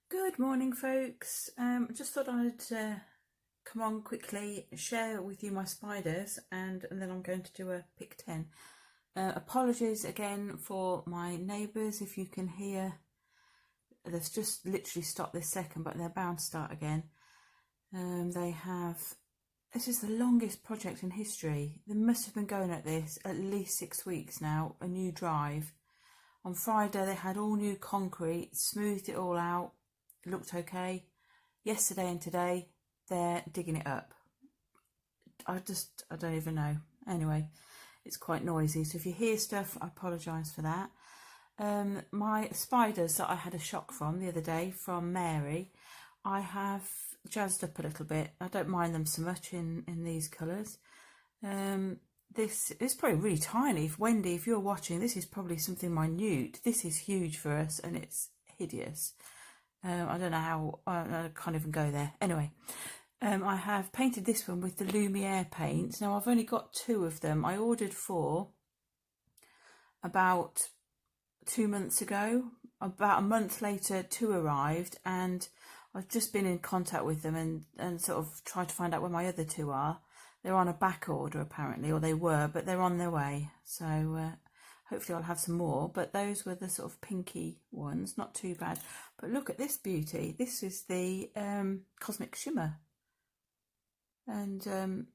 Good morning, folks. Just thought I'd come on quickly, share with you my spiders, and then I'm going to do a pick 10. Apologies again for my neighbours if you can hear. They've just literally stopped this second, but they're bound to start again. This is the longest project in history. They must have been going at this at least 6 weeks now, a new drive. On Friday they had all new concrete, smoothed it all out. It looked okay. Yesterday and today they're digging it up. I don't even know. Anyway, it's quite noisy, so if you hear stuff, I apologise for that. My spiders that I had a shock from the other day from Mary, I have jazzed up a little bit. I don't mind them so much in these colours. This is probably really tiny. Wendy, if you're watching, this is probably something minute. This is huge for us and it's hideous. I don't know how, I can't even go there. Anyway, I have painted this one with the Lumiere paint. Now I've only got 2 of them. I ordered 4 about 2 months ago. About a month later 2 arrived, and I've just been in contact with them and sort of tried to find out where my other 2 are. They're on a back order apparently, or they were, but they're on their way. So hopefully I'll have some more, but those were the sort of pinky ones, not too bad. But look at this beauty. This is the Cosmic Shimmer. And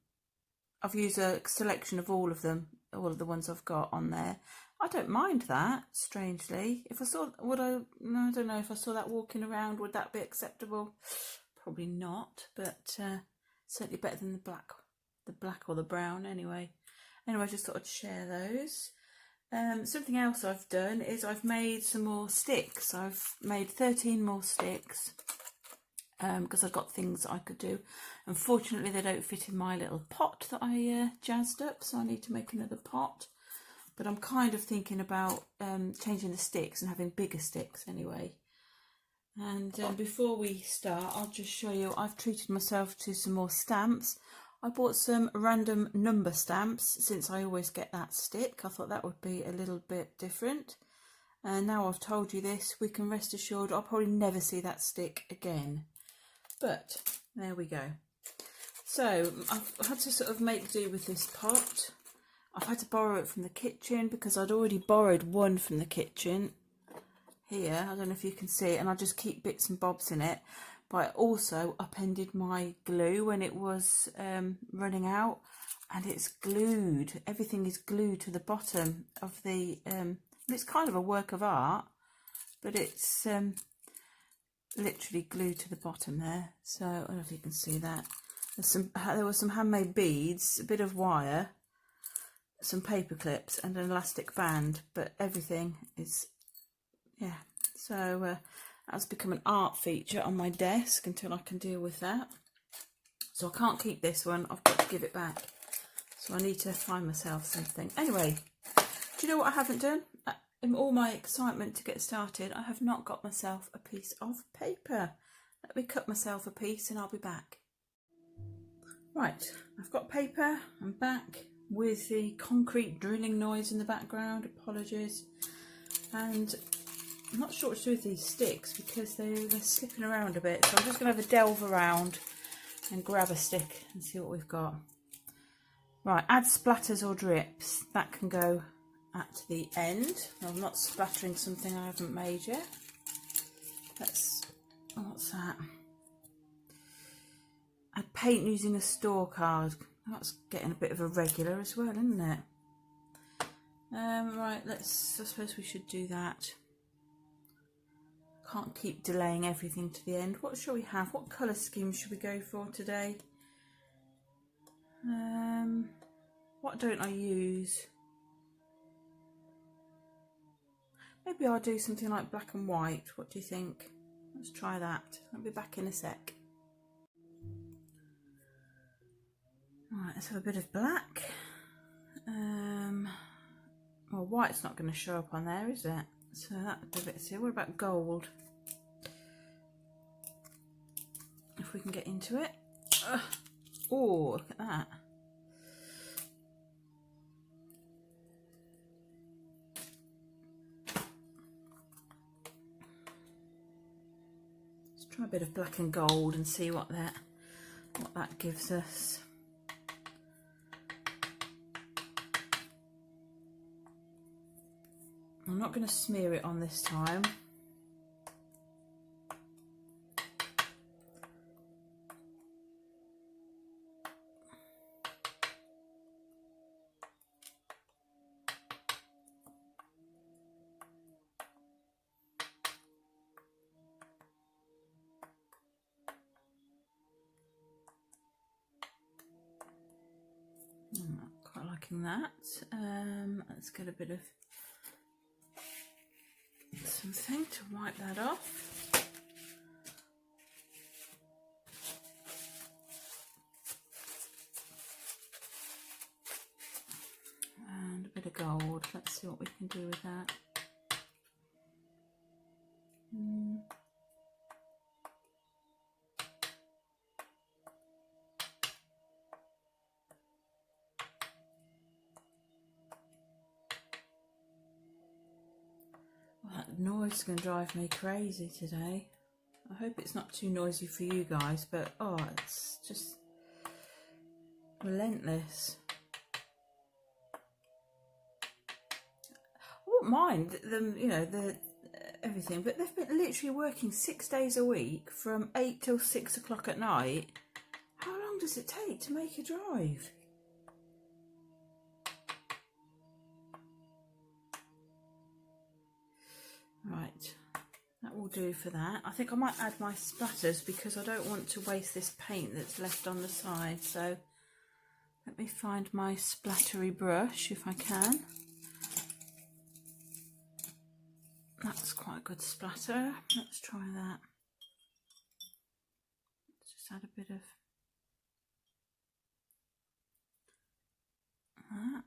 I've used a selection of all of them, all of the ones I've got on there. I don't mind that, strangely. If I saw, I don't know, if I saw that walking around, would that be acceptable? Probably not, but certainly better than the black or the brown anyway. Anyway, I just thought I'd share those. Something else I've done is I've made some more sticks. I've made 13 more sticks because I've got things I could do. Unfortunately, they don't fit in my little pot that I jazzed up, so I need to make another pot. But I'm kind of thinking about changing the sticks and having bigger sticks anyway. And before we start, I'll just show you, I've treated myself to some more stamps. I bought some random number stamps since I always get that stick. I thought that would be a little bit different. And now I've told you this, we can rest assured I'll probably never see that stick again. But there we go. So I've had to sort of make do with this pot. I've had to borrow it from the kitchen because I'd already borrowed one from the kitchen. Here, I don't know if you can see it, and I just keep bits and bobs in it. But I also upended my glue when it was running out, and it's glued. Everything is glued to the bottom of the. It's kind of a work of art, but it's literally glued to the bottom there. So I don't know if you can see that. There were some handmade beads, a bit of wire, some paper clips, and an elastic band. But everything is, yeah. So. That's become an art feature on my desk until I can deal with that. So I can't keep this one, I've got to give it back. So I need to find myself something. Anyway, do you know what I haven't done? In all my excitement to get started, I have not got myself a piece of paper. Let me cut myself a piece and I'll be back. Right, I've got paper. I'm back with the concrete drilling noise in the background. Apologies. And I'm not sure what to do with these sticks because they're slipping around a bit, so I'm just going to have a delve around and grab a stick and see what we've got. Right, add splatters or drips. That can go at the end. I'm not splattering something I haven't made yet. What's that? Add paint using a store card. That's getting a bit of a regular as well, isn't it? Right, I suppose we should do that. Can't keep delaying everything to the end. What shall we have? What colour scheme should we go for today? What don't I use? Maybe I'll do something like black and white. What do you think? Let's try that. I'll be back in a sec. Alright, let's have a bit of black. Well, white's not going to show up on there, is it? So that'd be a bit silly. What about gold? If we can get into it. Oh, look at that. Try a bit of black and gold and see what that gives us. I'm not going to smear it on this time. I'm not quite liking that. Let's get a bit of something to wipe that off. And a bit of gold. Let's see what we can do with that. That noise is going to drive me crazy today. I hope it's not too noisy for you guys, but oh, it's just relentless. I wouldn't mind them, you know, the everything, but they've been literally working 6 days a week from 8 till 6 o'clock at night. How long does it take to make a drive? Right, that will do for that. I think I might add my splatters because I don't want to waste this paint that's left on the side. So let me find my splattery brush if I can. That's quite a good splatter. Let's try that. Let's just add a bit of that.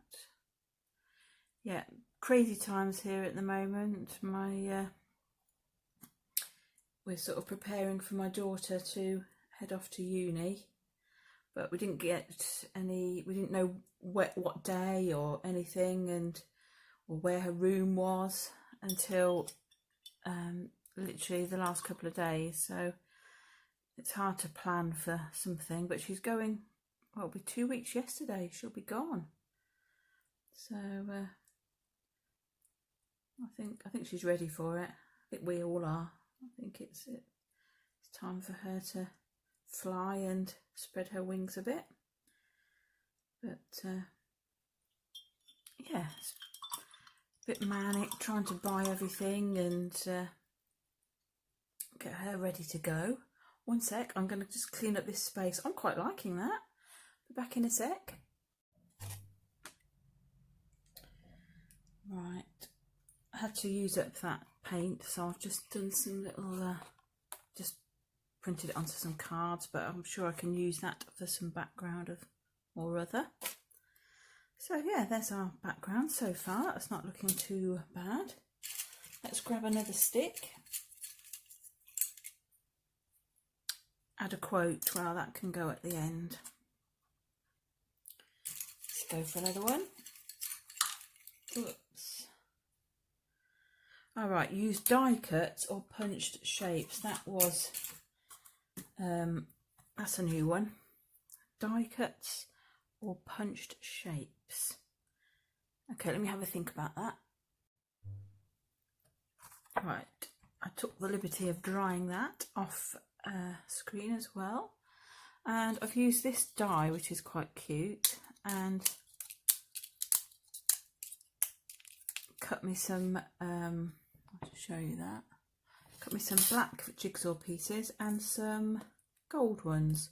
Yeah, crazy times here at the moment. We're sort of preparing for my daughter to head off to uni, but we didn't know what day or anything or where her room was until literally the last couple of days. So it's hard to plan for something, but she's going, well, it'll be 2 weeks yesterday, she'll be gone. So I think she's ready for it. I think we all are. I think it's time for her to fly and spread her wings a bit. But yeah, it's a bit manic trying to buy everything and get her ready to go. One sec, I'm going to just clean up this space. I'm quite liking that. Be back in a sec. Right, I had to use up that paint, so I've just done some little, just printed it onto some cards, but I'm sure I can use that for some background of or other. So yeah, there's our background so far. It's not looking too bad. Let's grab another stick. Add a quote. Well, that can go at the end. Let's go for another one. Oops. All right, use die cuts or punched shapes. That was, that's a new one. Die cuts or punched shapes. Okay, let me have a think about that. Right, I took the liberty of drying that off screen as well, and I've used this die, which is quite cute, and cut me some I'll just show you that. Cut me some black jigsaw pieces and some gold ones.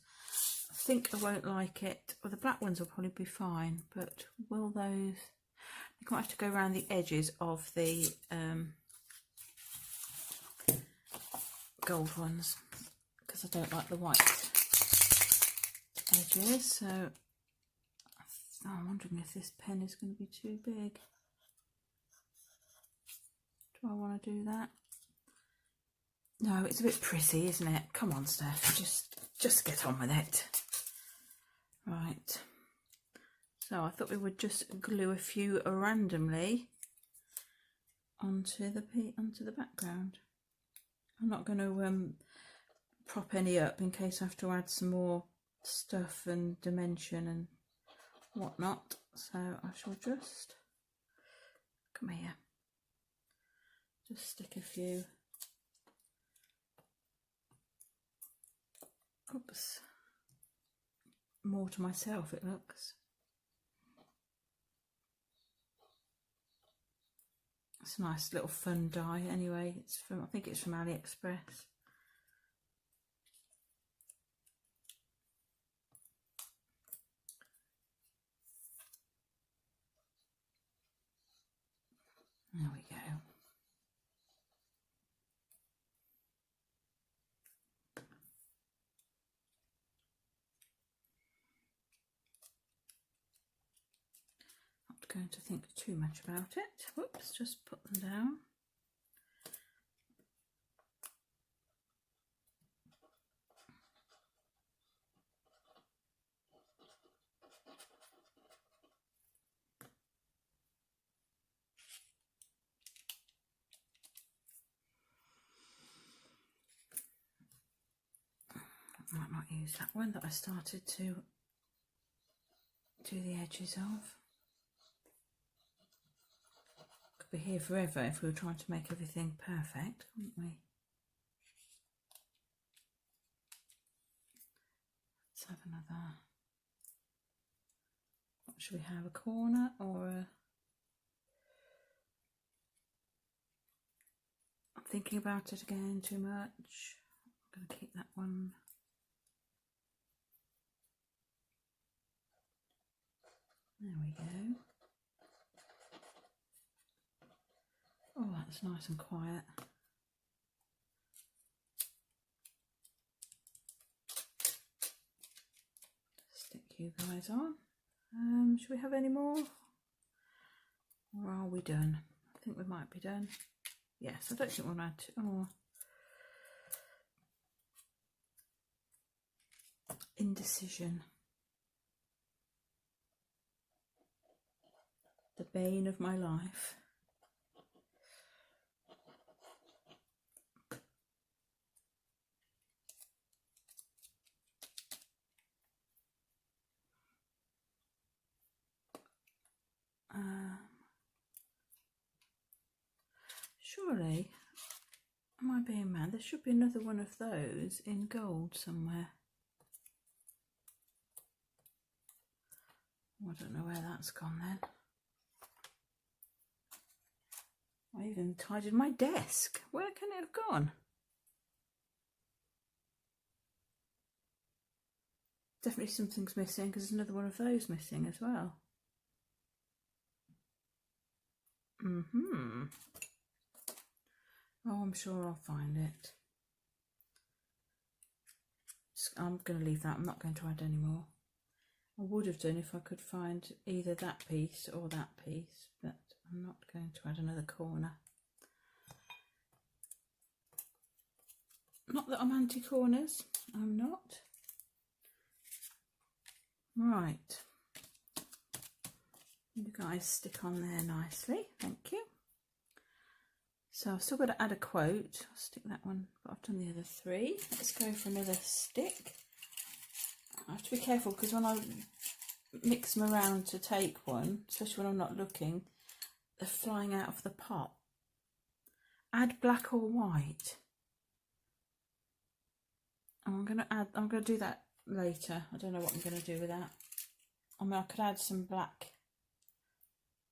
I think I won't like it. Well, the black ones will probably be fine, but will those? You might have to go around the edges of the gold ones because I don't like the white edges. So I'm wondering if this pen is going to be too big. Do I want to do that? No, it's a bit pretty, isn't it? Come on, Steph, just get on with it. Right. So I thought we would just glue a few randomly onto the background. I'm not going to prop any up in case I have to add some more stuff and dimension and whatnot. So I shall just, come here, just stick a few, oops, more to myself it looks. It's a nice little fun die anyway. It's from, I think it's from AliExpress. There we go. Not going to think too much about it. Whoops, just put them down. I might not use that one that I started to do the edges of. Could be here forever if we were trying to make everything perfect, couldn't we? Let's have another. What should we have? A corner or a? I'm thinking about it again too much. I'm going to keep that one. There we go. Oh, that's nice and quiet. Stick you guys on. Should we have any more? Or are we done? I think we might be done. Yes, I don't think we'll add to. Oh. Indecision. The bane of my life. Surely, am I being mad? There should be another one of those in gold somewhere. I don't know where that's gone then. I even tidied my desk. Where can it have gone? Definitely something's missing because there's another one of those missing as well. Oh, I'm sure I'll find it. I'm going to leave that. I'm not going to add any more. I would have done if I could find either that piece or that piece, but I'm not going to add another corner. Not that I'm anti-corners. I'm not. Right. You guys stick on there nicely. Thank you. So I've still got to add a quote. I'll stick that one, but I've done the other three. Let's go for another stick. I have to be careful because when I mix them around to take one, especially when I'm not looking, they're flying out of the pot. Add black or white. I'm going to do that later. I don't know what I'm going to do with that. I mean, I could add some black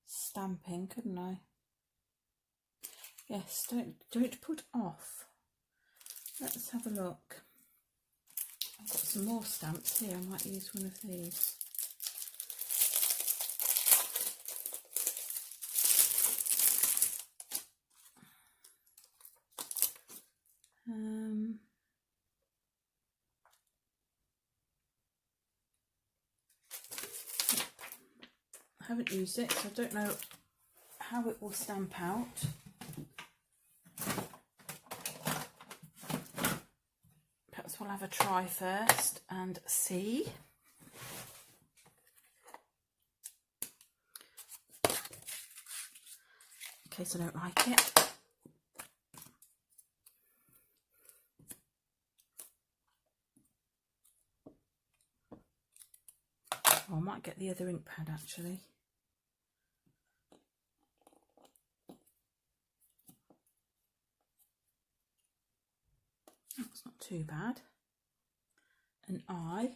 stamping, couldn't I? Yes, don't put off. Let's have a look. I've got some more stamps here. I might use one of these. I haven't used it, so I don't know how it will stamp out. Perhaps we'll have a try first and see. In case I don't like it. might get the other ink pad actually. That's not too bad. An eye.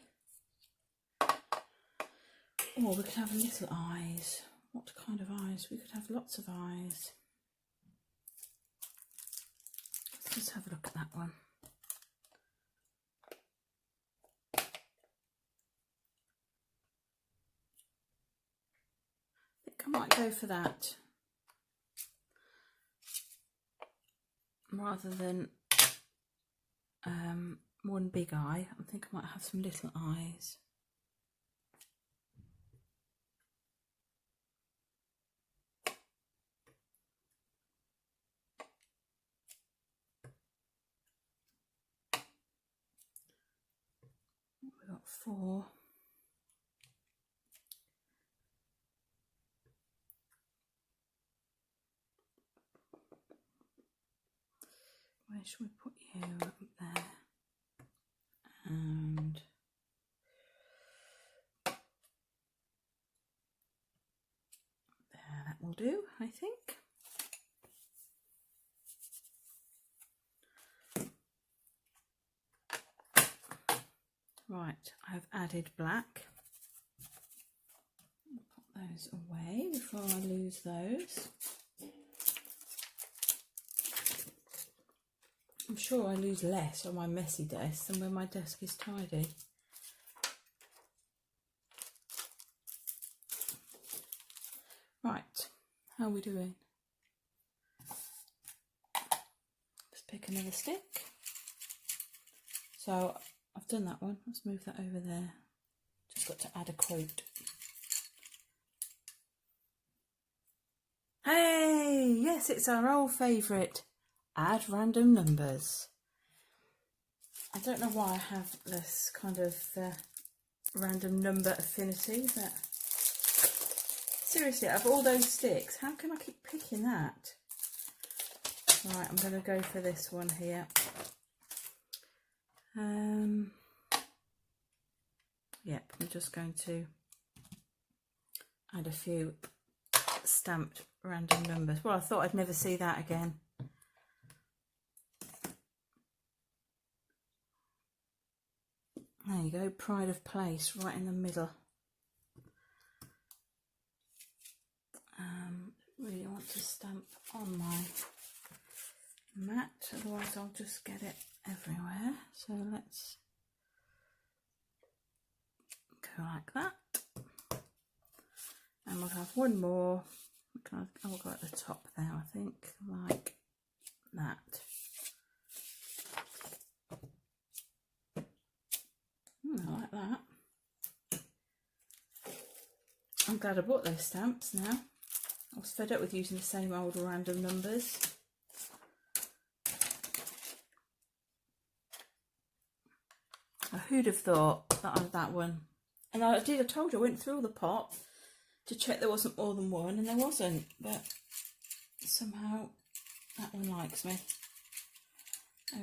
Or we could have little eyes. What kind of eyes? We could have lots of eyes. Let's just have a look at that one. I think I might go for that. Rather than one big eye, I think I might have some little eyes. We've got 4. Where should we put you? Up there. And there, that will do, I think. Right, I've added black. I'll put those away before I lose those. I'm sure I lose less on my messy desk than when my desk is tidy. Right, how are we doing? Let's pick another stick. So I've done that one. Let's move that over there. Just got to add a quote. Hey, yes, it's our old favourite. Add random numbers. I don't know why I have this kind of random number affinity, but seriously, out of all those sticks, how can I keep picking that? Right, I'm going to go for this one here. Yep, I'm just going to add a few stamped random numbers. Well, I thought I'd never see that again. There you go, pride of place right in the middle. Really want to stamp on my mat, otherwise I'll just get it everywhere. So let's go like that. And we'll have one more. I'll go at the top there, I think, like that. I like that. I'm glad I bought those stamps now. I was fed up with using the same old random numbers. Who'd have thought that I had that one? And I told you, I went through the pot to check there wasn't more than one, and there wasn't, but somehow that one likes me.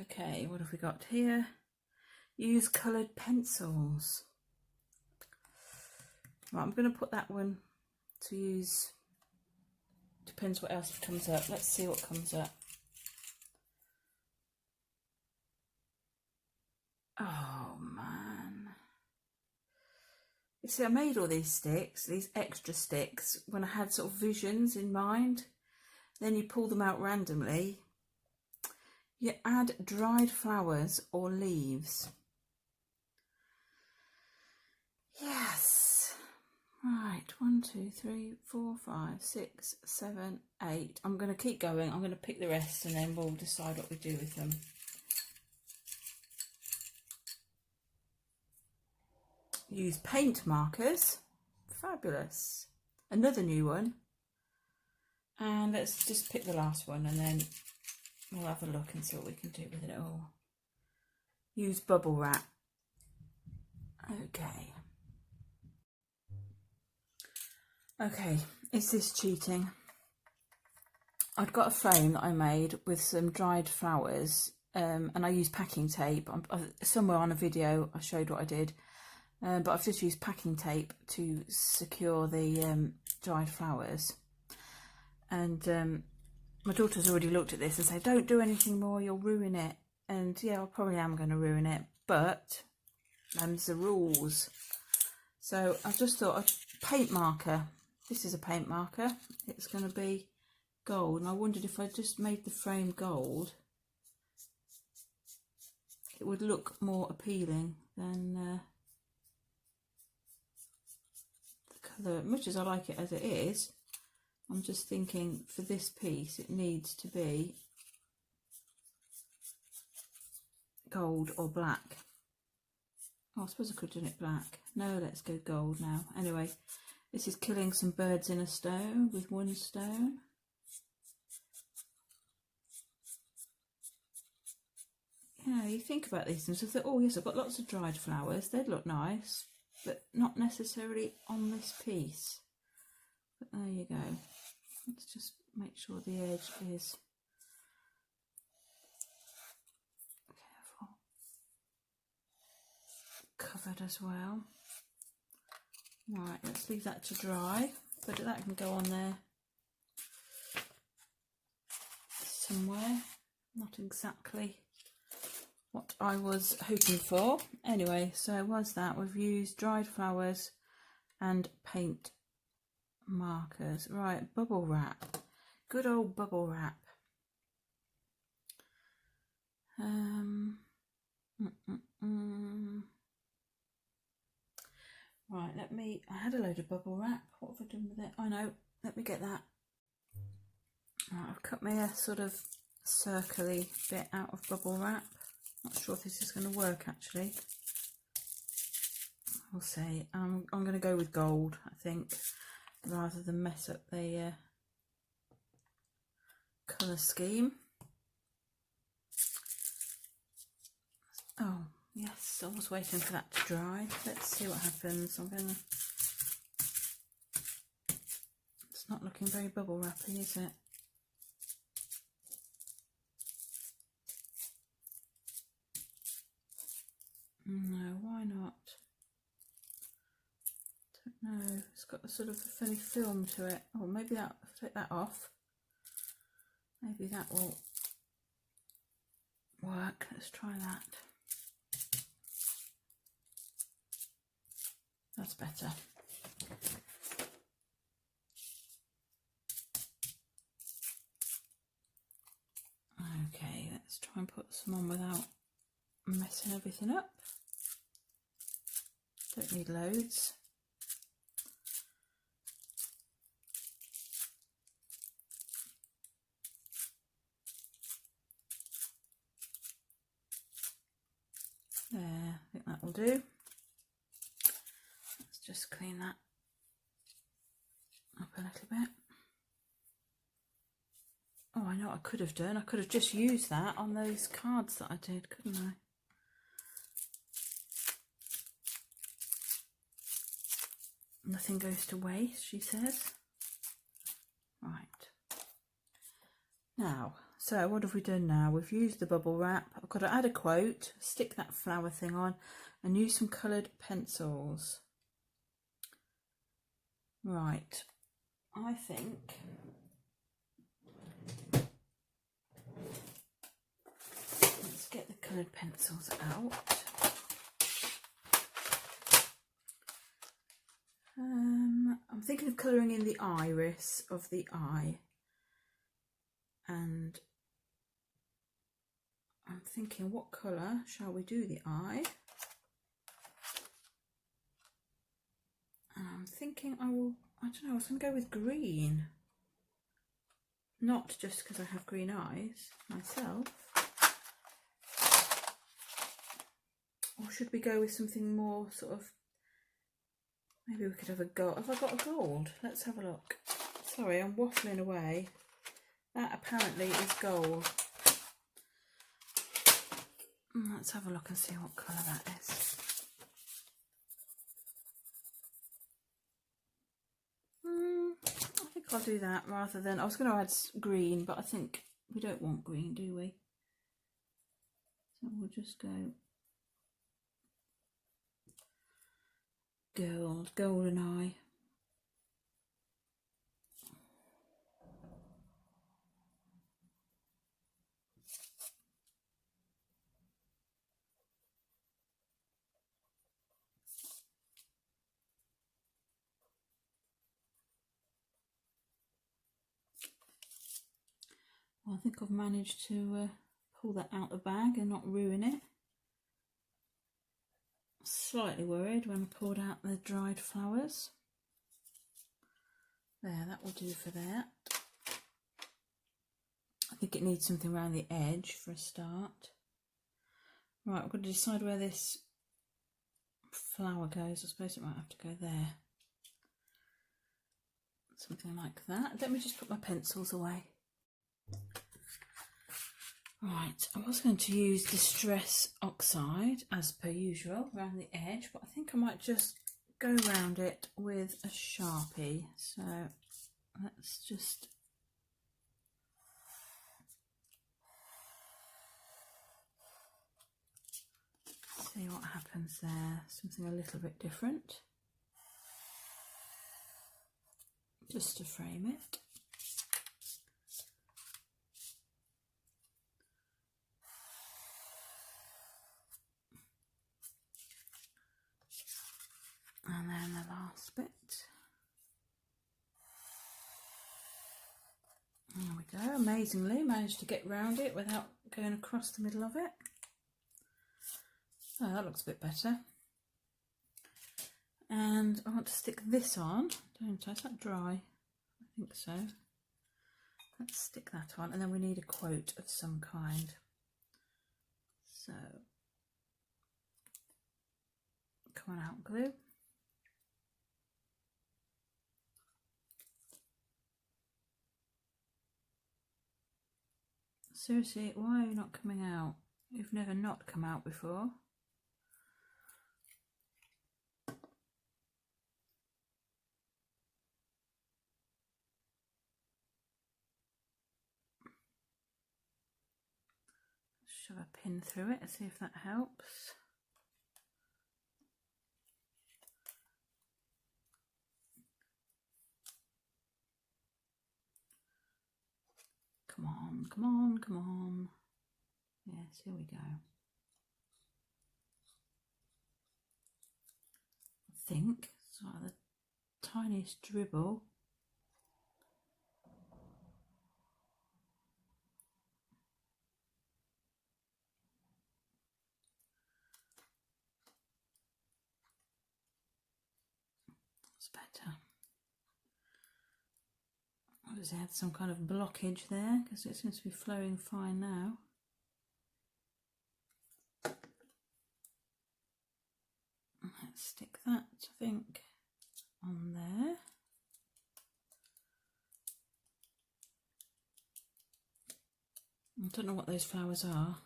Okay, what have we got here? Use coloured pencils. Right, I'm going to put that one to use. Depends what else comes up. Let's see what comes up. Oh man. You see, I made all these sticks, these extra sticks, when I had sort of visions in mind. Then you pull them out randomly. You add dried flowers or leaves. Yes. Right, 1, 2, 3, 4, 5, 6, 7, 8. I'm going to keep going. I'm going to pick the rest and then we'll decide what we do with them. Use paint markers. Fabulous. Another new one. And let's just pick the last one and then we'll have a look and see what we can do with it all. Use bubble wrap. Okay. Okay, is this cheating? I'd got a frame that I made with some dried flowers and I used packing tape. Somewhere on a video I showed what I did. but I've just used packing tape to secure the dried flowers. And my daughter's already looked at this and said, don't do anything more, you'll ruin it. And yeah, I probably am going to ruin it, but them's the rules. So I just thought a paint marker. This is a paint marker. It's going to be gold, and I wondered if I just made the frame gold, it would look more appealing than the colour. Much as I like it as it is, I'm just thinking for this piece it needs to be gold or black. Oh, I suppose I could have done it black. No, let's go gold now. Anyway, this is killing some birds in a stone with one stone. Yeah, you think about these things. I thought, oh yes, I've got lots of dried flowers. They'd look nice, but not necessarily on this piece. But there you go. Let's just make sure the edge is covered as well. Right, let's leave that to dry, but that can go on there somewhere. Not exactly what I was hoping for. Anyway, so was that we've used dried flowers and paint markers. Right, bubble wrap. Good old bubble wrap. Right, I had a load of bubble wrap. What have I done with it? I know, let me get that. Right, I've cut me a sort of circly bit out of bubble wrap. Not sure if this is going to work actually. We'll see. I'm going to go with gold, I think, rather than mess up the colour scheme. Oh, yes, I was waiting for that to dry. Let's see what happens. It's not looking very bubble wrappy, is it? No, why not? Don't know. It's got a sort of a funny film to it. Oh, maybe that. Take that off. Maybe that will work. Let's try that. That's better. Okay, let's try and put some on without messing everything up. Don't need loads. There, I think that will do. Let's just clean that up a little bit. Oh, I know what I could have done. I could have just used that on those cards that I did, couldn't I? Nothing goes to waste, she says. Right. Now, so what have we done now? We've used the bubble wrap. I've got to add a quote, stick that flower thing on, and use some coloured pencils. Right. I think let's get the coloured pencils out. I'm thinking of colouring in the iris of the eye, and I'm thinking, what colour shall we do the eye? And I'm thinking I don't know, I was going to go with green. Not just because I have green eyes myself. Or should we go with something more sort of, maybe we could have a gold. Have I got a gold? Let's have a look. Sorry, I'm waffling away. That apparently is gold. Let's have a look and see what colour that is. I think I'll do that rather than, I was going to add green, but I think we don't want green, do we? So we'll just go golden eye. Well, I think I've managed to pull that out the bag and not ruin it. Slightly worried when I poured out the dried flowers. There, that will do for that. I think it needs something around the edge for a start. Right, I've got to decide where this flower goes. I suppose it might have to go there. Something like that. Let me just put my pencils away. Right, I was going to use Distress Oxide as per usual around the edge, but I think I might just go around it with a Sharpie. So let's just see what happens there. Something a little bit different. Just to frame it. And then the last bit. There we go. Amazingly managed to get round it without going across the middle of it. Oh, that looks a bit better. And I want to stick this on, don't I? Is that dry? I think so. Let's stick that on, and then we need a quote of some kind. So, come on out, glue. Seriously, why are you not coming out? You've never not come out before. Shove a pin through it and see if that helps. Come on, come on, come on. Yes, here we go. I think it's like the tiniest dribble. That's better. Obviously, I had some kind of blockage there because it seems to be flowing fine now. Let's stick that, I think, on there. I don't know what those flowers are,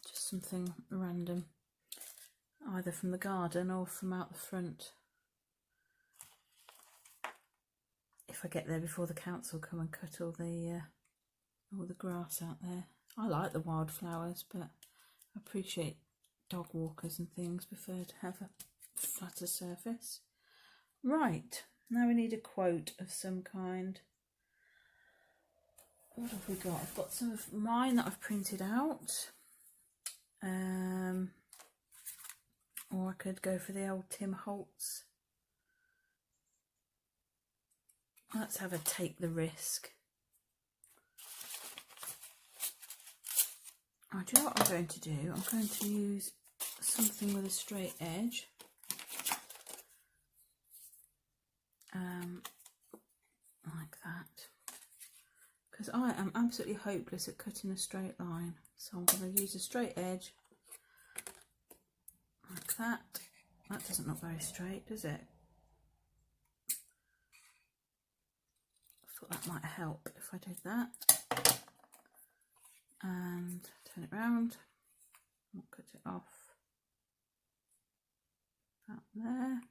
just something random, either from the garden or from out the front. If I get there before the council come and cut all the grass out there. I like the wildflowers, but I appreciate dog walkers and things prefer to have a flatter surface. Right, now we need a quote of some kind. What have we got? I've got some of mine that I've printed out. Or I could go for the old Tim Holtz. Let's have a take the risk. Oh, do you know what I'm going to do? I'm going to use something with a straight edge. Like that. Because I am absolutely hopeless at cutting a straight line. So I'm going to use a straight edge. Like that. That doesn't look very straight, does it? That might help if I did that, and turn it round, I'll cut it off out there,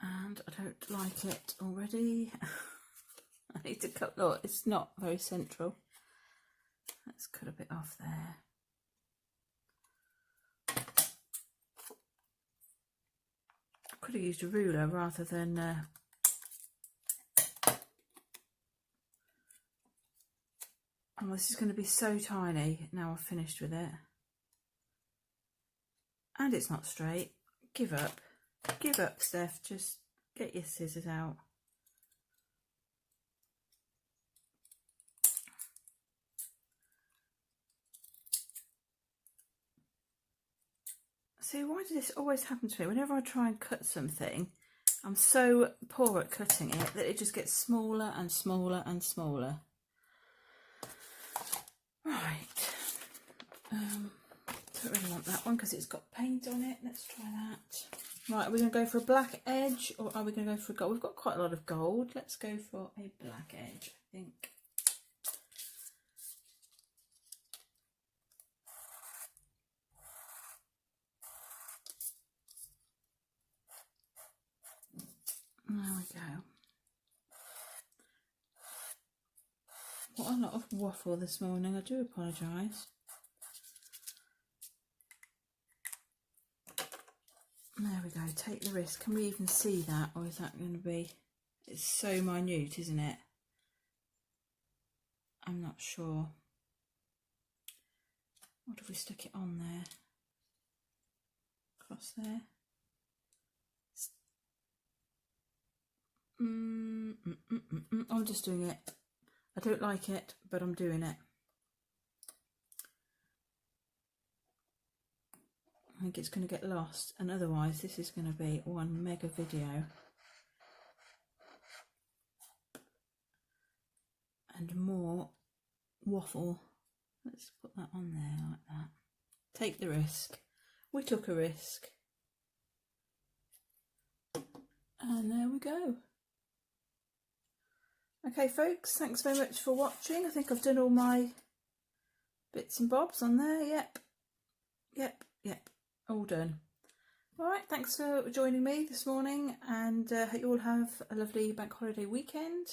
and I don't like it already. I need to cut, look, it's not very central. Let's cut a bit off there. I could have used a ruler rather than oh, this is going to be so tiny now I've finished with it. And it's not straight. Give up. Give up, Steph. Just get your scissors out. See, why does this always happen to me? Whenever I try and cut something, I'm so poor at cutting it that it just gets smaller and smaller and smaller. Right. Don't really want that one because it's got paint on it. Let's try that. Right, are we going to go for a black edge or are we going to go for a gold? We've got quite a lot of gold. Let's go for a black edge, I think. There we go. What a lot of waffle this morning. I do apologise. There we go. Take the risk. Can we even see that, or is that going to be? It's so minute, isn't it? I'm not sure. What if we stuck it on there? Across there. I'm just doing it. I don't like it, but I'm doing it. I think it's going to get lost, and otherwise this is going to be one mega video. And more waffle. Let's put that on there like that. Take the risk. We took a risk. And there we go. Okay folks, thanks very much for watching. I think I've done all my bits and bobs on there. Yep. All done. Alright, thanks for joining me this morning, and hope you all have a lovely bank holiday weekend,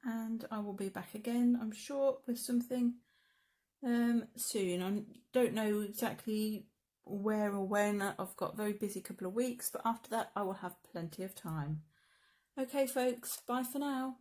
and I will be back again, I'm sure, with something soon. I don't know exactly where or when. I've got a very busy couple of weeks, but after that I will have plenty of time. Okay folks, bye for now.